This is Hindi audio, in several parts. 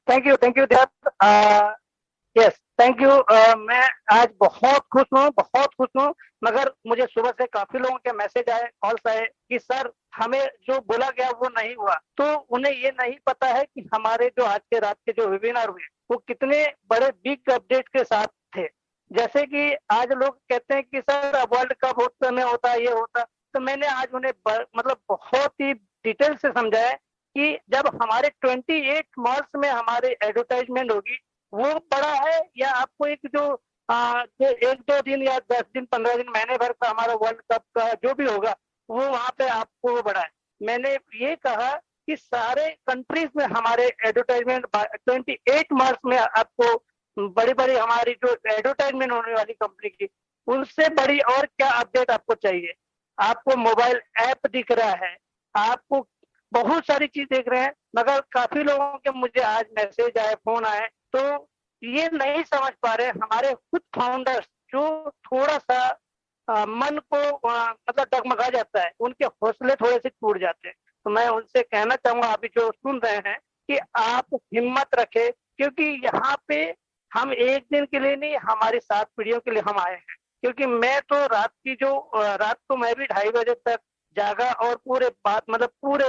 Thank you Deepak. Yes, thank you. मैं आज बहुत खुश हूँ। मगर मुझे सुबह से काफी लोगों के मैसेज आए, कॉल्स आए कि सर हमें जो बोला गया वो नहीं हुआ। तो उन्हें ये नहीं पता है कि हमारे जो आज के रात के जो वेबिनार हुए वो कितने बड़े बिग अपडेट के साथ थे। जैसे कि आज लोग कहते हैं कि सर वर्ल्ड कप होता नहीं होता, ये होता। तो मैंने आज उन्हें मतलब बहुत ही डिटेल से समझाया कि जब हमारे 28 मार्च में हमारे एडवर्टाइजमेंट होगी वो बड़ा है, या आपको एक जो 1-2 दिन या 10 दिन 15 दिन महीने भर का हमारा वर्ल्ड कप का जो भी होगा वो वहां पे आपको वो बड़ा है। मैंने ये कहा कि सारे कंट्रीज में हमारे एडवर्टाइजमेंट 28 मार्च में आपको बड़ी बड़ी हमारी जो एडवर्टाइजमेंट होने वाली कंपनी की उनसे बड़ी और क्या अपडेट आपको चाहिए। आपको मोबाइल ऐप दिख रहा है, आपको बहुत सारी चीज देख रहे हैं। मगर काफी लोगों के मुझे आज मैसेज आए, फोन आए, तो ये नहीं समझ पा रहे हमारे खुद फाउंडर्स जो थोड़ा सा मन को मतलब डगमगा जाता है, उनके हौसले थोड़े से टूट जाते हैं। तो मैं उनसे कहना चाहूंगा अभी जो सुन रहे हैं कि आप हिम्मत रखें, क्योंकि यहाँ पे हम एक दिन के लिए नहीं, हमारी 7 पीढ़ियों के लिए हम आए हैं। क्योंकि मैं तो रात को मैं भी 2:30 बजे तक जागा और पूरे बात मतलब पूरे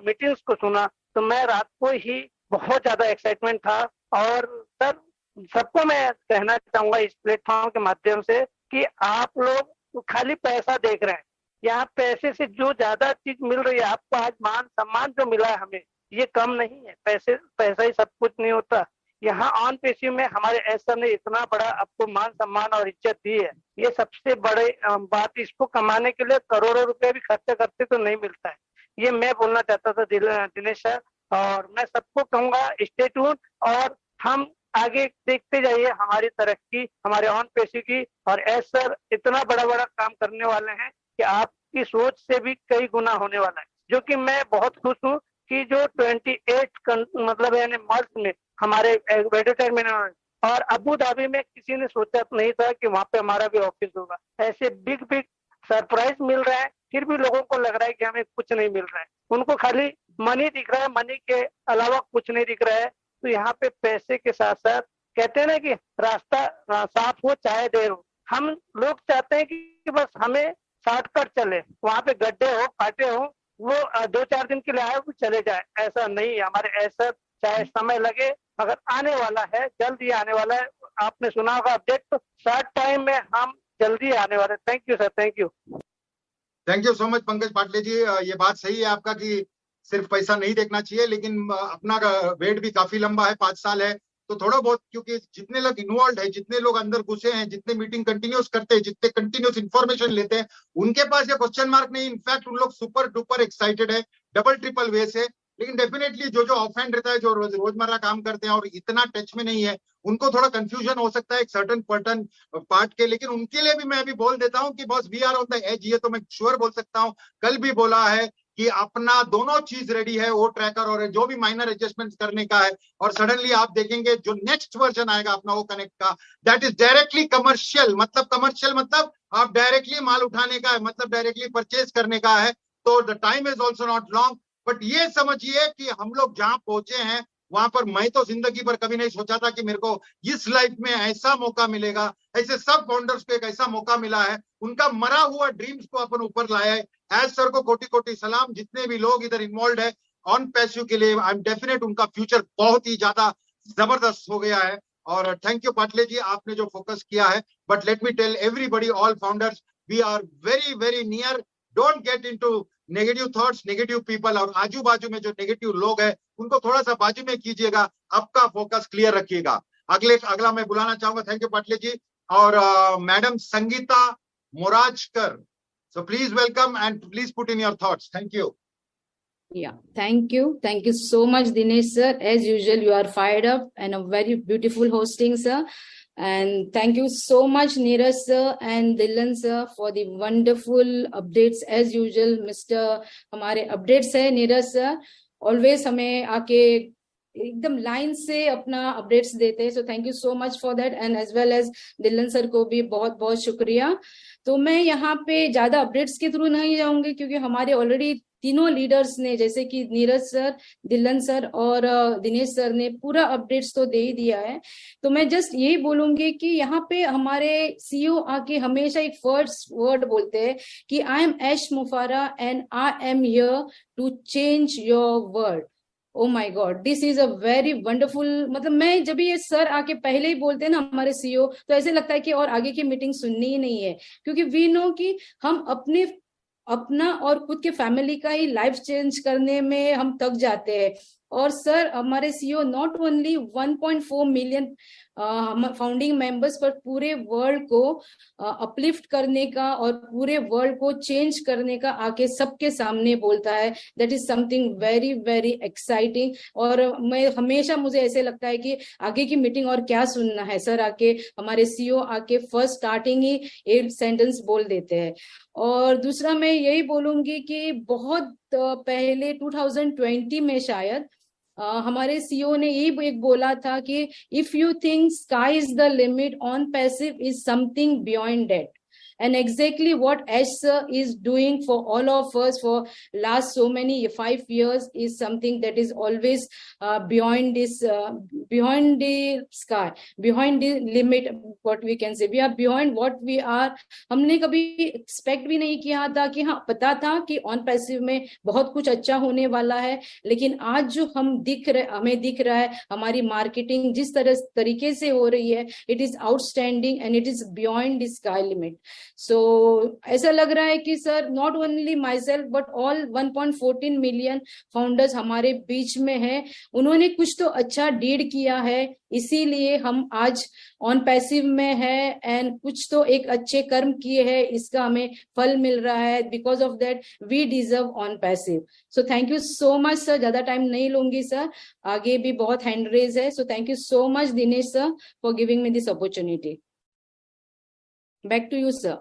मीटिंग्स को सुना। तो मैं रात को ही बहुत ज्यादा एक्साइटमेंट था। और सर सबको मैं कहना चाहूंगा इस प्लेटफॉर्म के माध्यम से कि आप लोग खाली पैसा देख रहे हैं। यहाँ पैसे से जो ज्यादा चीज मिल रही है आपको, आज मान सम्मान जो मिला है हमें, ये कम नहीं है। पैसा ही सब कुछ नहीं होता। यहाँ ऑन पेशी में हमारे ऐसा ने इतना बड़ा आपको मान सम्मान और इज्जत दी है, ये सबसे बड़े बात। इसको कमाने के लिए करोड़ों रुपए भी खर्चा करते तो नहीं मिलता है। ये मैं बोलना चाहता था दिनेश सर। और मैं सबको कहूंगा स्टे ट्यून, और हम आगे देखते जाइए हमारी तरक्की, हमारे ऑन पेशी की। और एस सर इतना बड़ा बड़ा काम करने वाले हैं कि आपकी सोच से भी कई गुना होने वाला है। जो कि मैं बहुत खुश हूँ कि जो 28 मतलब यानी मार्च में हमारे एडवर्टाइजमेंट, और अबू धाबी में किसी ने सोचा नहीं था कि वहां पे हमारा भी ऑफिस होगा। ऐसे बिग बिग सरप्राइज मिल रहा है, फिर भी लोगों को लग रहा है कि हमें कुछ नहीं मिल रहा है। उनको खाली मनी दिख रहा है, मनी के अलावा कुछ नहीं दिख रहा है। तो यहाँ पे पैसे के साथ साथ कहते हैं ना कि रास्ता साफ हो चाहे देर हो। हम लोग चाहते हैं कि बस हमें शॉर्टकट चले, वहां पे गड्ढे हो फाटे हो, वो 2-4 दिन के लिए आए वो चले जाए, ऐसा नहीं है। हमारे ऐसा चाहे समय लगे मगर आने वाला है, जल्द ही आने वाला है। आपने सुना होगा अपडेट, तो शॉर्ट टाइम में हम जल्दी आने वाले। Thank you sir, thank you. Thank you so much Pankaj Patle ji. ये बात सही है आपका कि सिर्फ पैसा नहीं देखना चाहिए, लेकिन अपना वेट भी काफी लंबा है, 5 साल है। तो थोड़ा बहुत, क्योंकि जितने लोग इन्वॉल्व है, जितने लोग अंदर घुसे हैं, जितने मीटिंग कंटिन्यूस करते हैं, जितने कंटिन्यूस इंफॉर्मेशन लेते हैं, उनके पास ये क्वेश्चन मार्क नहीं। इनफैक्ट उन लोग सुपर डुपर एक्साइटेड है, डबल ट्रिपल वे से। लेकिन डेफिनेटली जो जो ऑफ हैंड रहता है, जो रोजमर्रा काम करते हैं और इतना टच में नहीं है, उनको थोड़ा कंफ्यूजन हो सकता है एक सर्टन पर्टन पार्ट के। लेकिन उनके लिए भी मैं अभी बोल देता हूं कि boss we are on the edge. ये तो मैं श्योर बोल सकता हूं, कल भी बोला है कि अपना दोनों चीज रेडी है, वो ट्रैकर और जो भी माइनर एडजस्टमेंट करने का है। और सडनली आप देखेंगे जो नेक्स्ट वर्जन आएगा अपना वो कनेक्ट का, दैट इज डायरेक्टली कमर्शियल। मतलब कमर्शियल मतलब आप डायरेक्टली माल उठाने का है, मतलब डायरेक्टली परचेज करने का है। तो the time is also not long. But ये समझिए कि हम लोग जहां पहुंचे हैं वहां पर मैं तो जिंदगी पर कभी नहीं सोचा था कि मेरे को इस लाइफ में ऐसा मौका मिलेगा। ऐसे सब फाउंडर्स को एक ऐसा मौका मिला है, उनका मरा हुआ ड्रीम्स को अपन ऊपर लाया है। एज सर को कोटि कोटि सलाम। जितने भी लोग इधर इन्वॉल्व है ऑन पैसिव के लिए, आई एम डेफिनेट उनका फ्यूचर बहुत ही ज्यादा जबरदस्त हो गया है। और थैंक यू पाटले जी, आपने जो फोकस किया है। But let me tell everybody, all founders, we are very very near. Don't get into negative thoughts, negative people. और आजू बाजू में जो नेगेटिव लोग हैं उनको थोड़ा सा बाजू में कीजिएगा, आपका फोकस क्लियर रखिएगा। अगला मैं बुलाना चाहूंगा, थैंक यू पाटले जी, और madam Sangeeta Morajkar. So please welcome and please put in your thoughts. Thank you. Yeah, thank you. Thank you so much, Dinesh sir. As usual, you are fired up and a very beautiful hosting, sir. And thank you so much, Neeraj sir and Dillan sir, for the wonderful updates. As usual, Mr. हमारे updates है नीरज sir. Always हमें आके एकदम लाइन से अपना अपडेट्स देते हैं. So thank you so much for that. And as well as Dhillon sir को भी बहुत बहुत शुक्रिया. तो मैं यहाँ पे ज्यादा अपडेट्स के थ्रू नहीं जाऊंगी क्योंकि हमारे ऑलरेडी तीनों लीडर्स ने, जैसे कि नीरज सर, दिलन सर और दिनेश सर ने पूरा अपडेट्स तो दे ही दिया है। तो मैं जस्ट यही बोलूंगी कि यहाँ पे हमारे सीईओ आके हमेशा एक फर्स्ट वर्ड बोलते हैं कि आई एम ऐश मुफारा and I am here to change your world. Oh my God, this is a very wonderful. मतलब मैं जब ये सर आके पहले ही बोलते हैं ना हमारे सीईओ, तो ऐसे लगता है कि और आगे की मीटिंग सुननी ही नहीं है, क्योंकि वी नो कि हम अपना और खुद के फैमिली का ही लाइफ चेंज करने में हम थक जाते हैं। और सर हमारे CEO not only 1.4 million founding members पर पूरे वर्ल्ड को अपलिफ्ट करने का और पूरे वर्ल्ड को चेंज करने का आके सबके सामने बोलता है। That is something very very exciting. और मैं हमेशा, मुझे ऐसे लगता है कि आगे की मीटिंग और क्या सुनना है, सर आके हमारे सीईओ आके फर्स्ट स्टार्टिंग ही एक सेंटेंस बोल देते हैं। और दूसरा मैं यही बोलूंगी कि बहुत पहले 2020 में शायद हमारे सीईओ ने यही एक बोला था कि if you think sky is the limit on passive is something beyond that. And exactly what Ash sir is doing for all of us for last so many 5 years is something that is always beyond this, beyond the sky, beyond the limit, what we can say, we are beyond what we are। हमने कभी एक्सपेक्ट भी नहीं किया था कि हाँ, पता था कि ऑन पैसिव में बहुत कुछ अच्छा होने वाला है, लेकिन आज जो हमें दिख रहा है, हमारी मार्केटिंग जिस तरीके से हो रही है, it is outstanding and it is beyond the sky limit. So ऐसा लग रहा है कि sir not only my self but all 1.14 million founders हमारे बीच में है, उन्होंने कुछ तो अच्छा डीड किया है, इसीलिए हम आज ऑन पैसिव में है एंड कुछ तो एक अच्छे कर्म किए हैं, इसका हमें फल मिल रहा है। Because of that we deserve on passive. So thank you so much sir, ज्यादा टाइम नहीं लूंगी सर, आगे भी बहुत हैंड रेज है। So thank you so much Dinesh sir for giving me this opportunity. Back to you sir.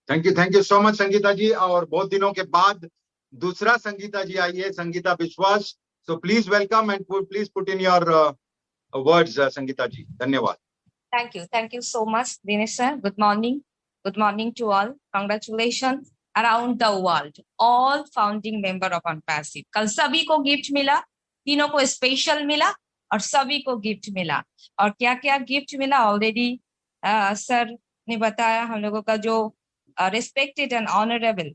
Thank you so much Sangeeta ji. और बहुत दिनों के बाद दूसरा संगीता जी आई है, Sangeeta Vishwas. So please welcome and please put in your words Sangeeta ji. धन्यवाद। Thank you so much, Dinesh sir. Good morning to all. Congratulations around the world, all founding member of OnPassive। कल सभी को गिफ्ट मिला, तीनों को स्पेशल मिला और सभी को गिफ्ट मिला। और क्या क्या गिफ्ट मिला ऑलरेडी सर ने बताया। हम लोगों का जो रिस्पेक्टेड एंड ऑनरेबल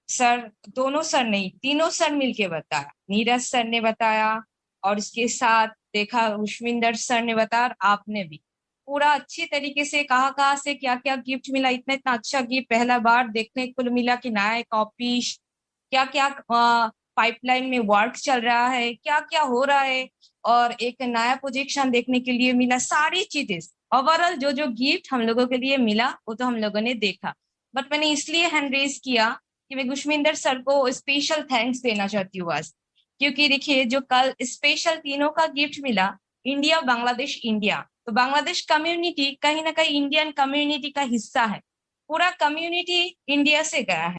सर, दोनों सर नहीं, तीनों सर मिलके बताया। नीरज सर ने बताया और इसके साथ देखा उश्विंदर सर ने बताया, और आपने भी पूरा अच्छी तरीके से कहाँ से क्या क्या गिफ्ट मिला। इतना अच्छा गिफ्ट पहला बार देखने को मिला कि नया कॉपीज, क्या क्या पाइपलाइन में वर्क चल रहा है, क्या क्या हो रहा है, और एक नया प्रोजेक्शन देखने के लिए मिला। सारी चीजें ओवरऑल जो गिफ्ट हम लोगों के लिए मिला वो तो हम लोगों ने देखा। बट मैंने इसलिए हैंड रेज किया कि मैं गुशमिंदर सर को स्पेशल थैंक्स देना चाहती हूँ आज, क्योंकि देखिए जो कल स्पेशल तीनों का गिफ्ट मिला, इंडिया बांग्लादेश इंडिया, तो बांग्लादेश कम्युनिटी कहीं ना कहीं इंडियन कम्युनिटी का हिस्सा है। पूरा कम्युनिटी इंडिया से गया है,